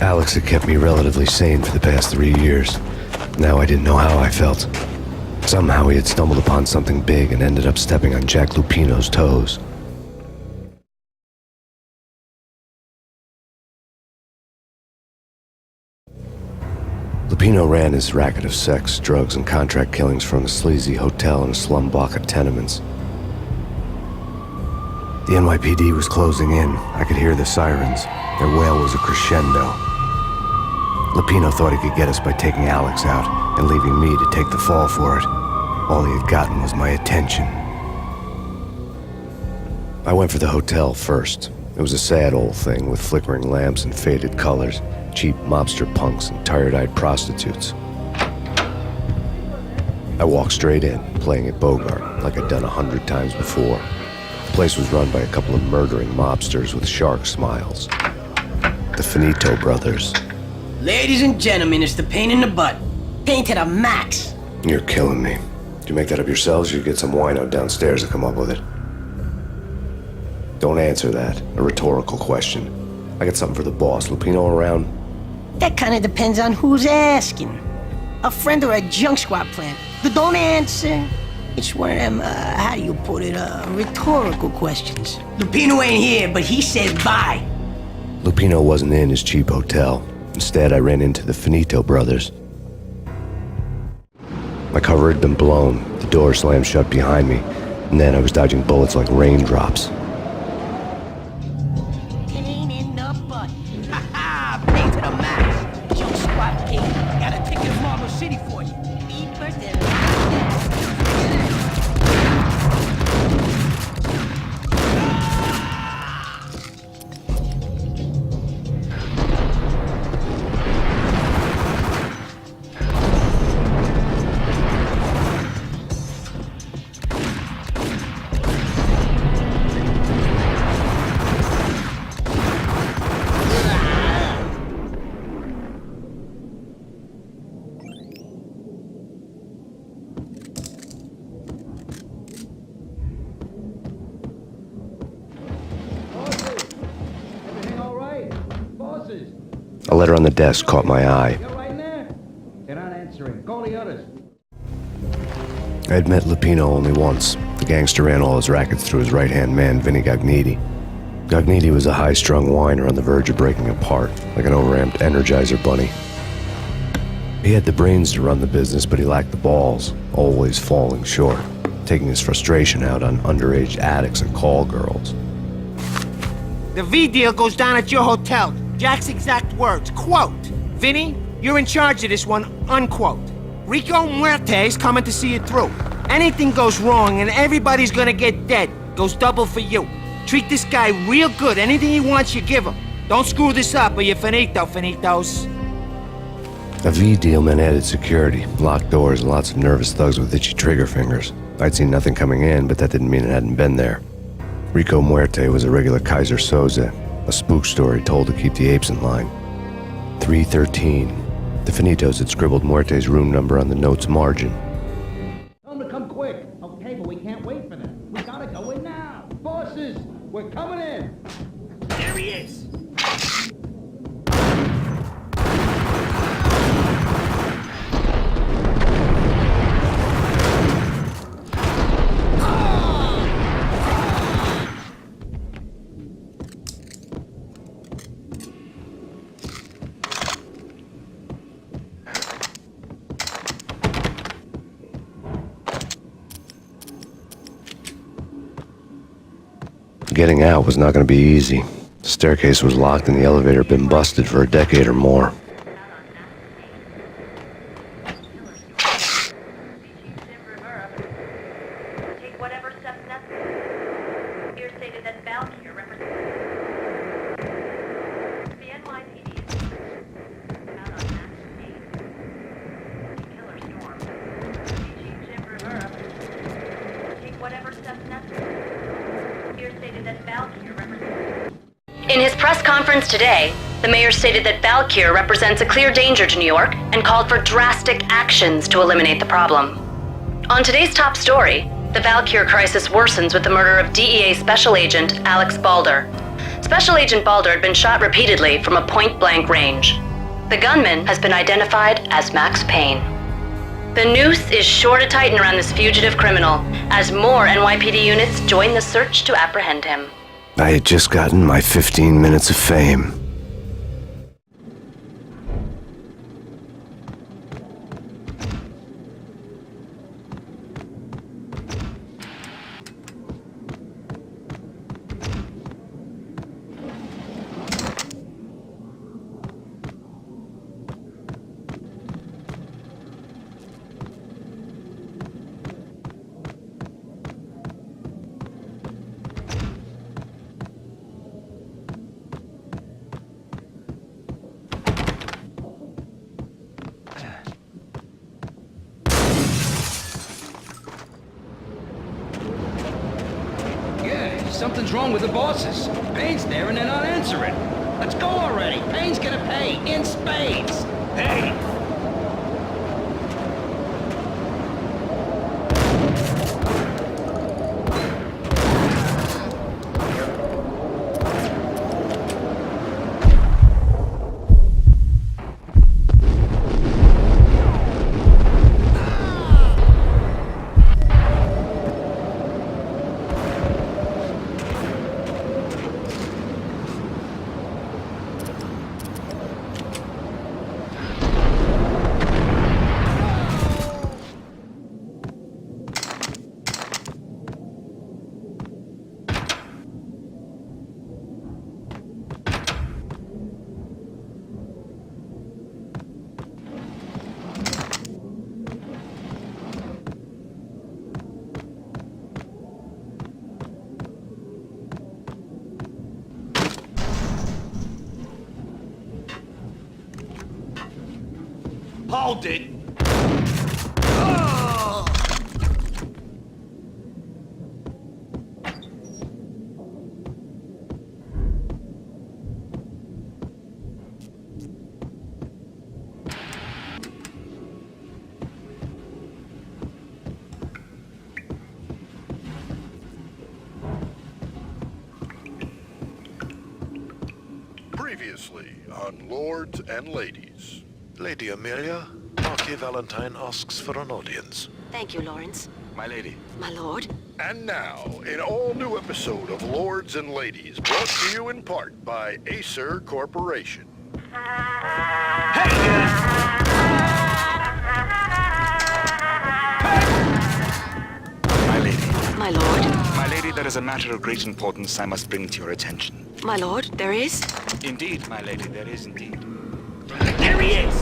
Alex had kept me relatively sane for the past 3 years. Now I didn't know how I felt. Somehow he had stumbled upon something big and ended up stepping on Jack Lupino's toes. Lupino ran his racket of sex, drugs, and contract killings from a sleazy hotel in a slum block of tenements. The NYPD was closing in. I could hear the sirens. Their wail was a crescendo. Lupino thought he could get us by taking Alex out and leaving me to take the fall for it. All he had gotten was my attention. I went for the hotel first. It was a sad old thing with flickering lamps and faded colors, cheap mobster punks and tired-eyed prostitutes. I walked straight in, playing at Bogart like I'd done 100 times before. The place was run by a couple of murdering mobsters with shark smiles. The Finito brothers. Ladies and gentlemen, it's the Payne in the butt. Payne to the max. You're killing me. Did you make that up yourselves, or you get some wino downstairs to come up with it? Don't answer that. A rhetorical question. I got something for the boss. Lupino around? That kind of depends on who's asking. A friend or a junk squad plant. But don't answer. It's one of them, how do you put it, rhetorical questions. Lupino ain't here, but he said bye. Lupino wasn't in his cheap hotel. Instead, I ran into the Finito brothers. My cover had been blown. The door slammed shut behind me, and then I was dodging bullets like raindrops. Payne in the butt. Ha ha! Payne to the max. Junk squad king. Got a ticket to Marble City for you. Happy birthday. A letter on the desk caught my eye. You're right there. They're not answering. Call the others. I had met Lupino only once. The gangster ran all his rackets through his right-hand man, Vinny Gagniti. Gagniti was a high-strung whiner on the verge of breaking apart, like an overamped Energizer bunny. He had the brains to run the business, but he lacked the balls, always falling short, taking his frustration out on underage addicts and call girls. The V deal goes down at your hotel. Jack's exact words, quote, "Vinny, you're in charge of this one," unquote. Rico Muerte's coming to see it through. Anything goes wrong and everybody's gonna get dead. Goes double for you. Treat this guy real good. Anything he wants, you give him. Don't screw this up or you're finito, finitos. A V deal meant added security, locked doors, and lots of nervous thugs with itchy trigger fingers. I'd seen nothing coming in, but that didn't mean it hadn't been there. Rico Muerte was a regular Kaiser Soze, a spook story told to keep the apes in line. 313. The Finitos had scribbled Muerte's room number on the note's margin. Tell them to come quick. Okay, but we can't wait for them. We gotta go in now. Bosses, we're coming in. There he is. Getting out was not going to be easy. The staircase was locked and the elevator had been busted for a decade or more. Take whatever steps necessary. Here stated that Valkyr represents the NYPD out on Max Payne. Killer Storm. Chief Jim Rivera. Take whatever steps necessary. Here stated that Valkyr represents. In his press conference today, the mayor stated that Valkyr represents a clear danger to New York and called for drastic actions to eliminate the problem. On today's top story, the Valkyr crisis worsens with the murder of DEA Special Agent Alex Balder. Special Agent Balder had been shot repeatedly from a point-blank range. The gunman has been identified as Max Payne. The noose is sure to tighten around this fugitive criminal as more NYPD units join the search to apprehend him. I had just gotten my 15 minutes of fame. Something's wrong with the bosses. Payne's there and they're not answering. Let's go already. Payne's gonna pay in spades. Hey! Hold it! Previously on Lords and Ladies. Lady Amelia, Marquis Valentine asks for an audience. Thank you, Lawrence. My lady. My lord. And now, an all-new episode of Lords and Ladies, brought to you in part by Acer Corporation. My lady. My lord. My lady, there is a matter of great importance I must bring to your attention. My lord, there is? Indeed, my lady, there is indeed. There he is!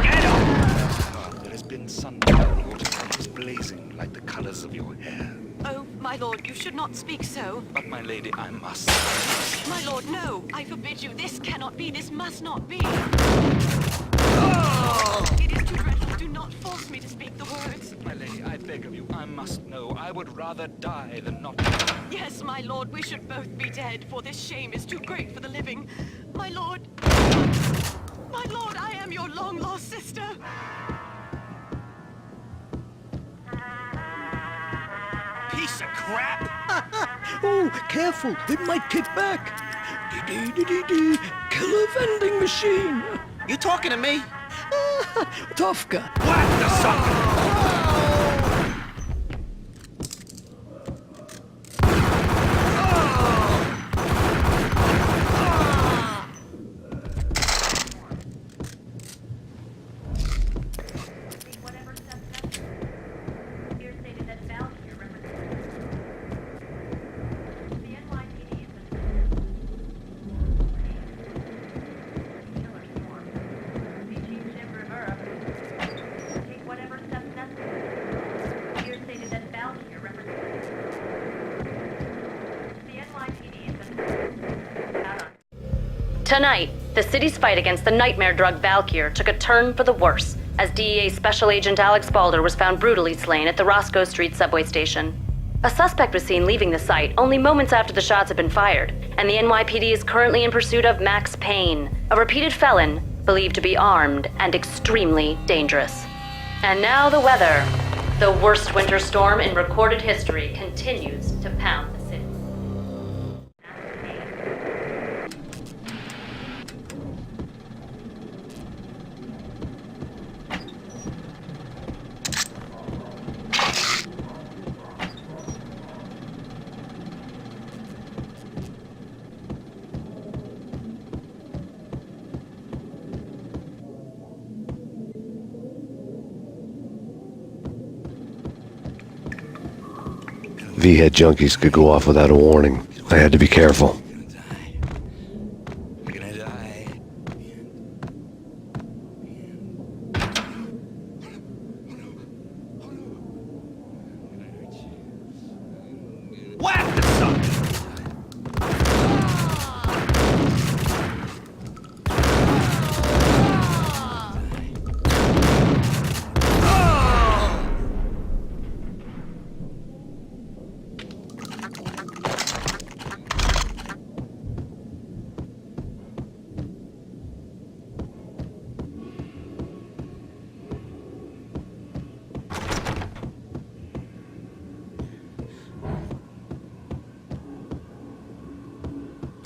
Get him! There has been sunlight and water flames blazing like the colors of your hair. Oh, my lord, you should not speak so. But my lady, I must. My lord, no! I forbid you. This cannot be. This must not be. It is too dreadful. Do not force me to speak the words. My lady, I beg of you, I must know. I would rather die than not. Yes, my lord, we should both be dead, for this shame is too great for the living. My lord, I am your long-lost sister. Piece of crap! Oh, careful, it might kick back. Dee-dee-dee-dee-dee, killer vending machine. You talking to me? Tough guy. What the sucker? Whatever steps necessary. Here stated that Val here represents the NYPD has been killer storm. The Chief Jim Rivera take whatever steps necessary. Here stated that Val here represents the NYPD has been out on. Tonight, the city's fight against the nightmare drug Valkyr took a turn for the worse as DEA Special Agent Alex Balder was found brutally slain at the Roscoe Street subway station. A suspect was seen leaving the site only moments after the shots had been fired, and the NYPD is currently in pursuit of Max Payne, a repeated felon believed to be armed and extremely dangerous. And now the weather. The worst winter storm in recorded history continues to pound the city. V-head junkies could go off without a warning. I had to be careful. We're gonna die. Whack the sucker!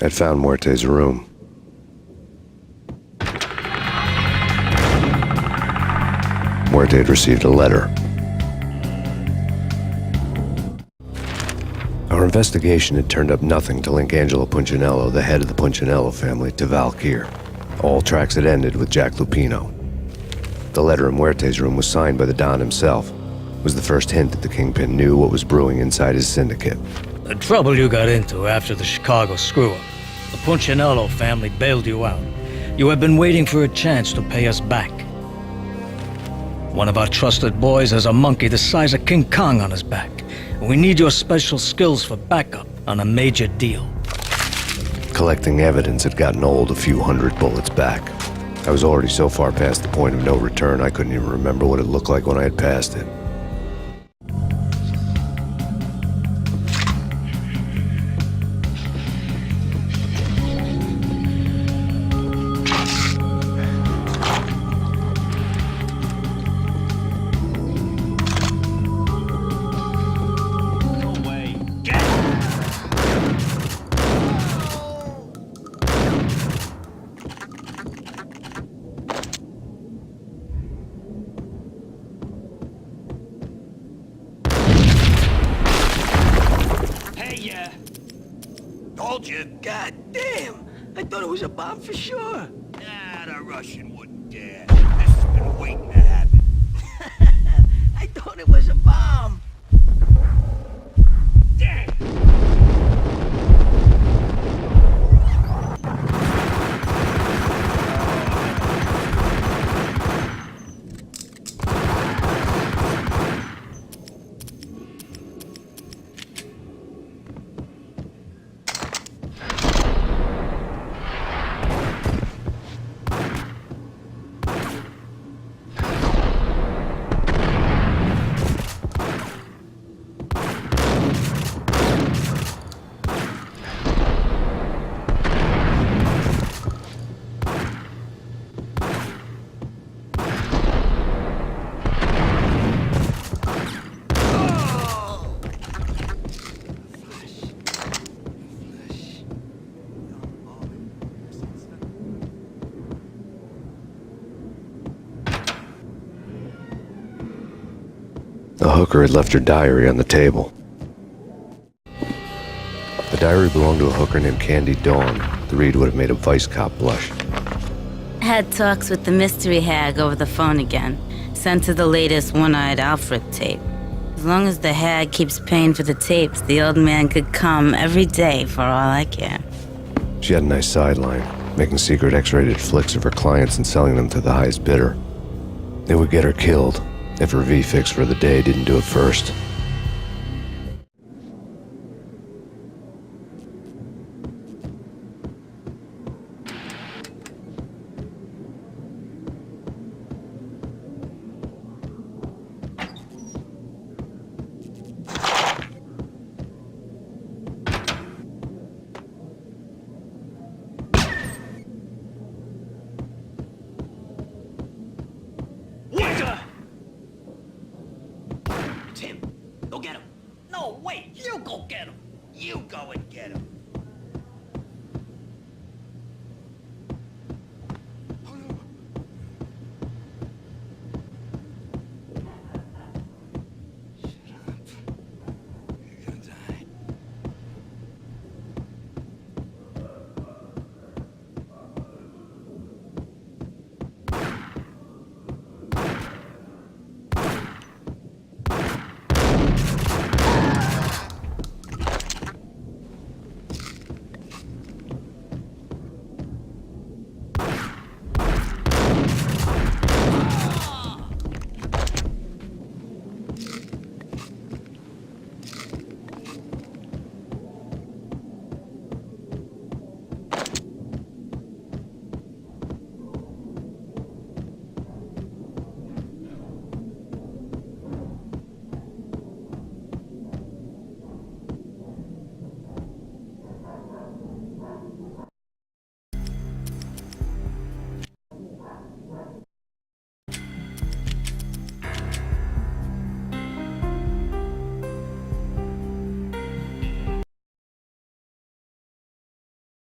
I'd found Muerte's room. Muerte had received a letter. Our investigation had turned up nothing to link Angelo Punchinello, the head of the Punchinello family, to Valkyr. All tracks had ended with Jack Lupino. The letter in Muerte's room was signed by the Don himself. It was the first hint that the Kingpin knew what was brewing inside his syndicate. The trouble you got into after the Chicago screw-up. The Punchinello family bailed you out. You have been waiting for a chance to pay us back. One of our trusted boys has a monkey the size of King Kong on his back. We need your special skills for backup on a major deal. Collecting evidence had gotten old a few hundred bullets back. I was already so far past the point of no return I couldn't even remember what it looked like when I had passed it. Told you. God damn! I thought it was a bomb for sure. Nah, the Russian wouldn't dare. This has been waiting to happen. I thought it was a bomb. Damn! The hooker had left her diary on the table. The diary belonged to a hooker named Candy Dawn. The read would have made a vice cop blush. Had talks with the mystery hag over the phone again. Sent her the latest One-Eyed Alfred tape. As long as the hag keeps paying for the tapes, the old man could come every day for all I care. She had a nice sideline, making secret X-rated flicks of her clients and selling them to the highest bidder. It would get her killed if her V-fix for the day didn't do it first.